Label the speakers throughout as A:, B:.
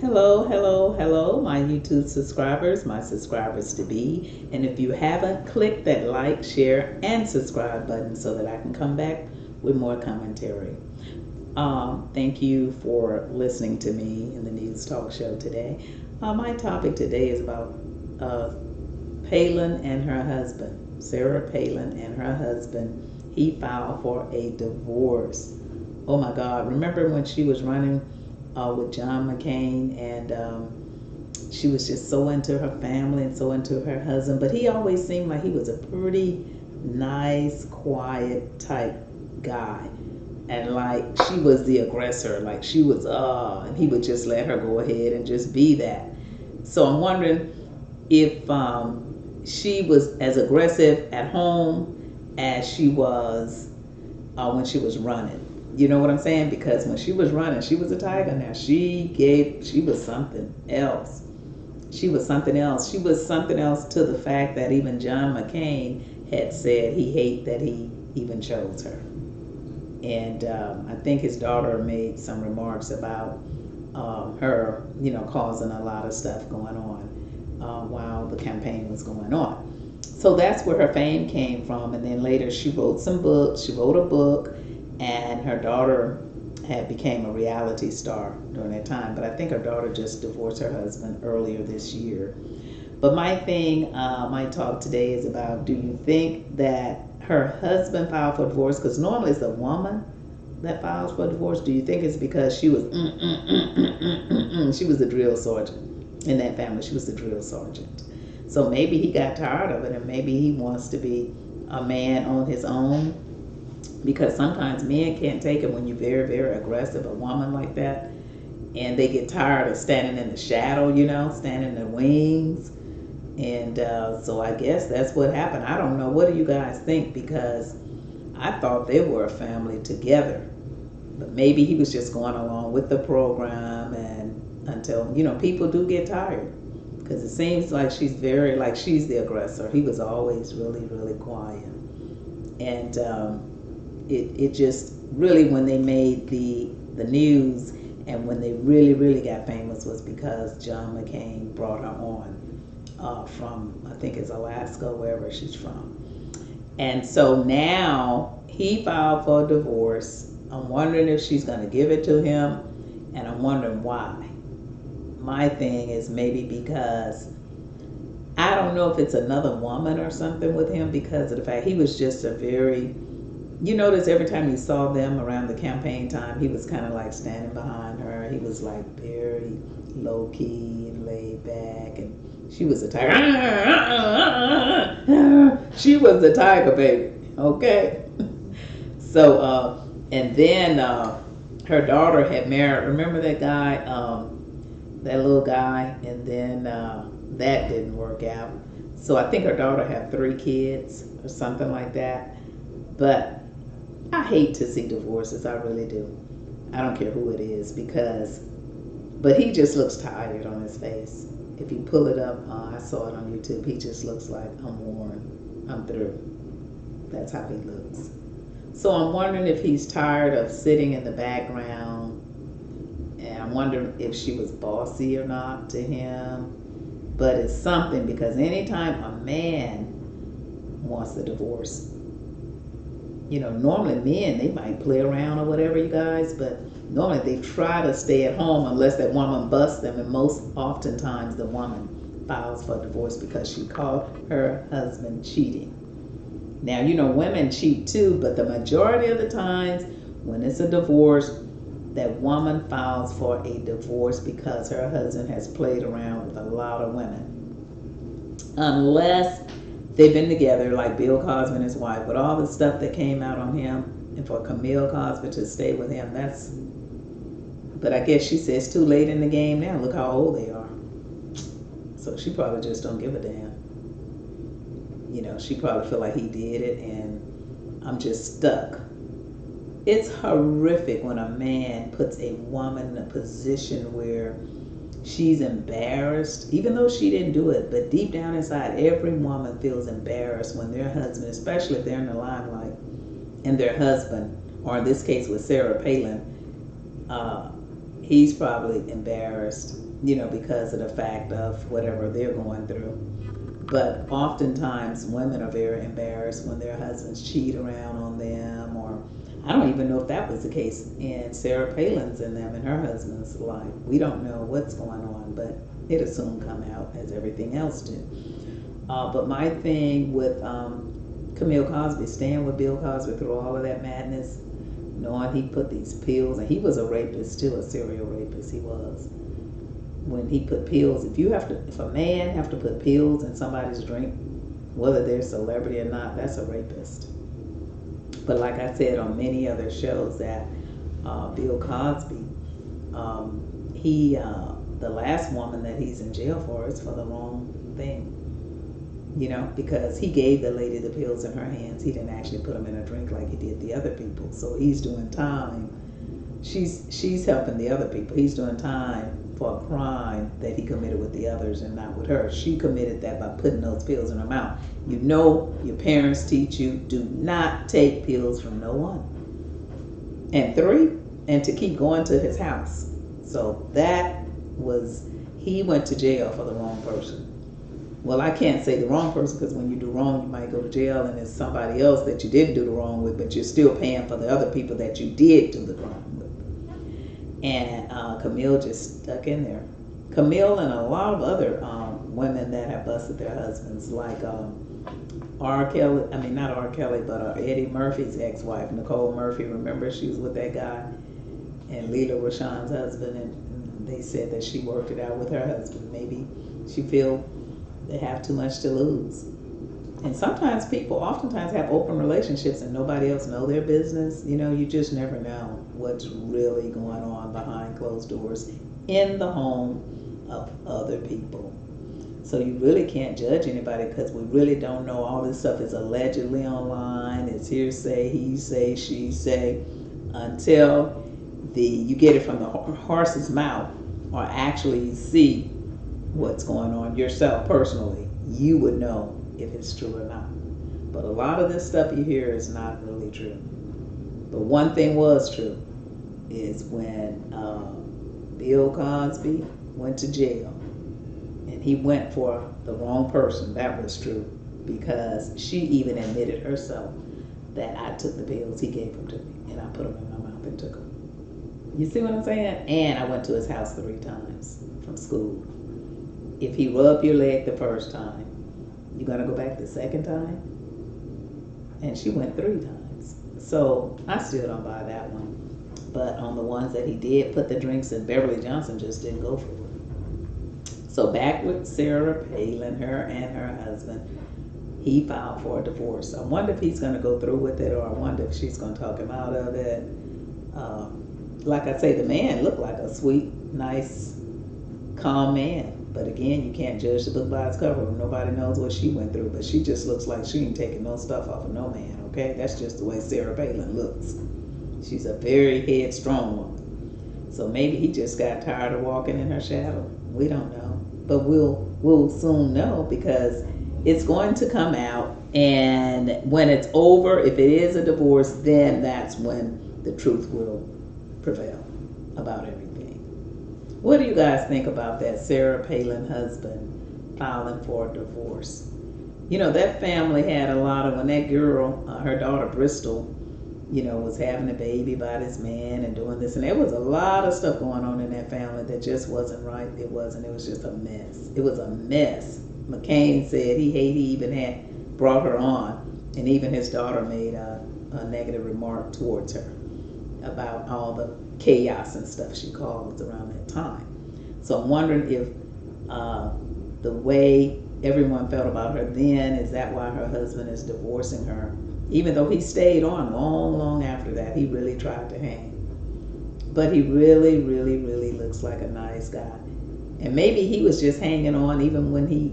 A: Hello, hello, hello, my YouTube subscribers, my subscribers to be. And if you haven't, click that like, share, and subscribe button so that I can come back with more commentary. Thank you for listening to me in the news talk show today. My topic today is about Palin and her husband, Sarah Palin and her husband. He filed for a divorce. Oh my God! Remember when she was running with John McCain, and she was just so into her family and so into her husband. But he always seemed like he was a pretty nice, quiet type guy. And like she was the aggressor, like she was, and he would just let her go ahead and just be that. So I'm wondering if she was as aggressive at home as she was when she was running. You know what I'm saying? Because when she was running, she was a tiger. Now she was something else. She was something else. She was something else to the fact that even John McCain had said he hated that he even chose her. And I think his daughter made some remarks about her, causing a lot of stuff going on while the campaign was going on. So that's where her fame came from. And then later she wrote some books. She wrote a book. And her daughter had became a reality star during that time. But I think her daughter just divorced her husband earlier this year. But my thing, my talk today is about, do you think that her husband filed for divorce? Because normally it's the woman that files for divorce. Do you think it's because she was she was the drill sergeant in that family? She was the drill sergeant. So maybe he got tired of it, and maybe he wants to be a man on his own. Because sometimes men can't take it when you're very, very aggressive, a woman like that, and they get tired of standing in the shadow, standing in the wings. And so I guess that's what happened. I don't know. What do you guys think? Because I thought they were a family together. But maybe he was just going along with the program, and until, people do get tired. Because it seems like she's she's the aggressor. He was always really, really quiet. And it just really, when they made the news and when they really, really got famous, was because John McCain brought her on from, I think it's Alaska, wherever she's from. And so now he filed for a divorce. I'm wondering if she's going to give it to him, and I'm wondering why. My thing is maybe because I don't know if it's another woman or something with him, because of the fact he was just a very, you notice every time you saw them around the campaign time, he was kind of like standing behind her. He was like very low key and laid back, and she was a tiger. She was the tiger, baby. Okay. So, and then her daughter had married. Remember that guy, that little guy, and then that didn't work out. So I think her daughter had 3 kids or something like that. But I hate to see divorces, I really do. I don't care who it is, but he just looks tired on his face. If you pull it up, I saw it on YouTube, he just looks like, I'm worn, I'm through. That's how he looks. So I'm wondering if he's tired of sitting in the background, and I'm wondering if she was bossy or not to him. But it's something, because anytime a man wants a divorce, normally men, they might play around or whatever, you guys, but normally they try to stay at home unless that woman busts them, and most oftentimes the woman files for divorce because she caught her husband cheating. Now, women cheat too, but the majority of the times when it's a divorce, that woman files for a divorce because her husband has played around with a lot of women. Unless they've been together, like Bill Cosby and his wife, but all the stuff that came out on him, and for Camille Cosby to stay with him, but I guess she says it's too late in the game now. Look how old they are. So she probably just don't give a damn. She probably feel like he did it, and I'm just stuck. It's horrific when a man puts a woman in a position where she's embarrassed, even though she didn't do it. But deep down inside, every woman feels embarrassed when their husband, especially if they're in the limelight, and their husband, or in this case with Sarah Palin, he's probably embarrassed because of the fact of whatever they're going through. But oftentimes women are very embarrassed when their husbands cheat around on them, or I don't even know if that was the case in Sarah Palin's and them and her husband's life. We don't know what's going on, but it'll soon come out as everything else do. But my thing with Camille Cosby, staying with Bill Cosby through all of that madness, knowing he put these pills, and he was a rapist too, a serial rapist he was. When he put pills, if a man have to put pills in somebody's drink, whether they're a celebrity or not, that's a rapist. But like I said on many other shows, that Bill Cosby, the last woman that he's in jail for is for the wrong thing. Because he gave the lady the pills in her hands. He didn't actually put them in a drink like he did the other people. So he's doing time. She's helping the other people. He's doing time for a crime that he committed with the others and not with her. She committed that by putting those pills in her mouth. Your parents teach you, do not take pills from no one. And 3, and to keep going to his house. So he went to jail for the wrong person. Well, I can't say the wrong person, because when you do wrong, you might go to jail and it's somebody else that you didn't do the wrong with, but you're still paying for the other people that you did do the crime with. And Camille just stuck in there. Camille and a lot of other women that have busted their husbands, like not R. Kelly, but Eddie Murphy's ex-wife, Nicole Murphy. Remember, she was with that guy, and Leela Rashawn's husband, and they said that she worked it out with her husband. Maybe she feel they have too much to lose. And sometimes people oftentimes have open relationships and nobody else know their business. You just never know what's really going on behind closed doors in the home of other people. So you really can't judge anybody, because we really don't know. All this stuff is allegedly online. It's hearsay, he say, she say, until you get it from the horse's mouth, or actually see what's going on yourself personally. You would know if it's true or not. But a lot of this stuff you hear is not really true. But one thing was true, is when Bill Cosby went to jail, and he went for the wrong person. That was true, because she even admitted herself that I took the pills, he gave them to me, and I put them in my mouth and took them. You see what I'm saying? And I went to his house 3 times from school. If he rubbed your leg the first time, you gonna go back the second time? And she went 3 times. So I still don't buy that one. But on the ones that he did put the drinks in, Beverly Johnson just didn't go for it. So back with Sarah Palin, her and her husband, he filed for a divorce. I wonder if he's gonna go through with it, or I wonder if she's gonna talk him out of it. Like I say, the man looked like a sweet, nice, calm man. But again, you can't judge the book by its cover. Nobody knows what she went through, but she just looks like she ain't taking no stuff off of no man, okay? That's just the way Sarah Palin looks. She's a very headstrong woman. So maybe he just got tired of walking in her shadow. We don't know. But we'll soon know, because it's going to come out, and when it's over, if it is a divorce, then that's when the truth will prevail about everything. What do you guys think about that Sarah Palin husband filing for a divorce? That family had a lot of, when that girl, her daughter Bristol, was having a baby by this man and doing this, and there was a lot of stuff going on in that family that just wasn't right. It was just a mess. It was a mess. McCain said he even had brought her on, and even his daughter made a negative remark towards her about all the chaos and stuff she caused around that time. So I'm wondering if the way everyone felt about her then, is that why her husband is divorcing her? Even though he stayed on long after that, he really tried to hang. But he really, really, really looks like a nice guy. And maybe he was just hanging on even when he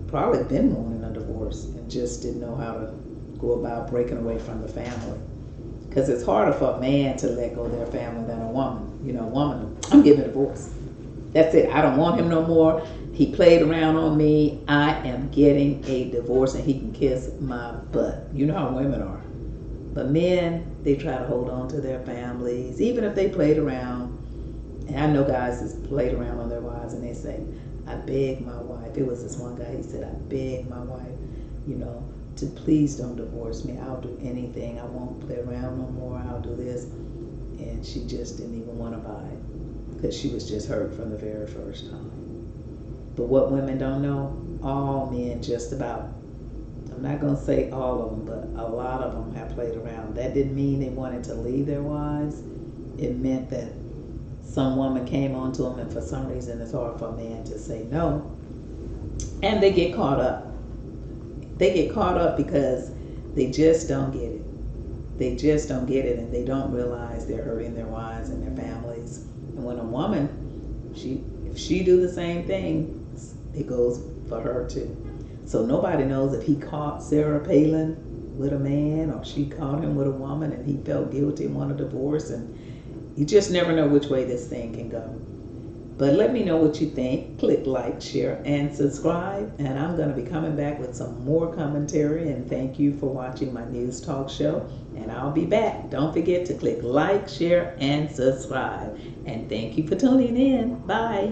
A: probably been wanting a divorce and just didn't know how to go about breaking away from the family. Because it's harder for a man to let go of their family than a woman. A woman, I'm getting a divorce. That's it. I don't want him no more. He played around on me. I am getting a divorce, and he can kiss my butt. You know how women are. But men, they try to hold on to their families, even if they played around. And I know guys that's played around on their wives and they say, I beg my wife. It was this one guy, he said, I beg my wife, you know, to please don't divorce me. I'll do anything. I won't play around no more. I'll do this. And she just didn't even want to buy it because she was just hurt from the very first time. But what women don't know, all men just about, I'm not going to say all of them, but a lot of them have played around. That didn't mean they wanted to leave their wives. It meant that some woman came onto them, and for some reason it's hard for a man to say no. And they get caught up. They get caught up because they just don't get it. They just don't get it, and they don't realize they're hurting their wives and their families. And when a woman, if she do the same thing, it goes for her too. So nobody knows if he caught Sarah Palin with a man or she caught him with a woman and he felt guilty and wanted a divorce, and you just never know which way this thing can go. But let me know what you think. Click like, share, and subscribe. And I'm going to be coming back with some more commentary. And thank you for watching my news talk show. And I'll be back. Don't forget to click like, share, and subscribe. And thank you for tuning in. Bye.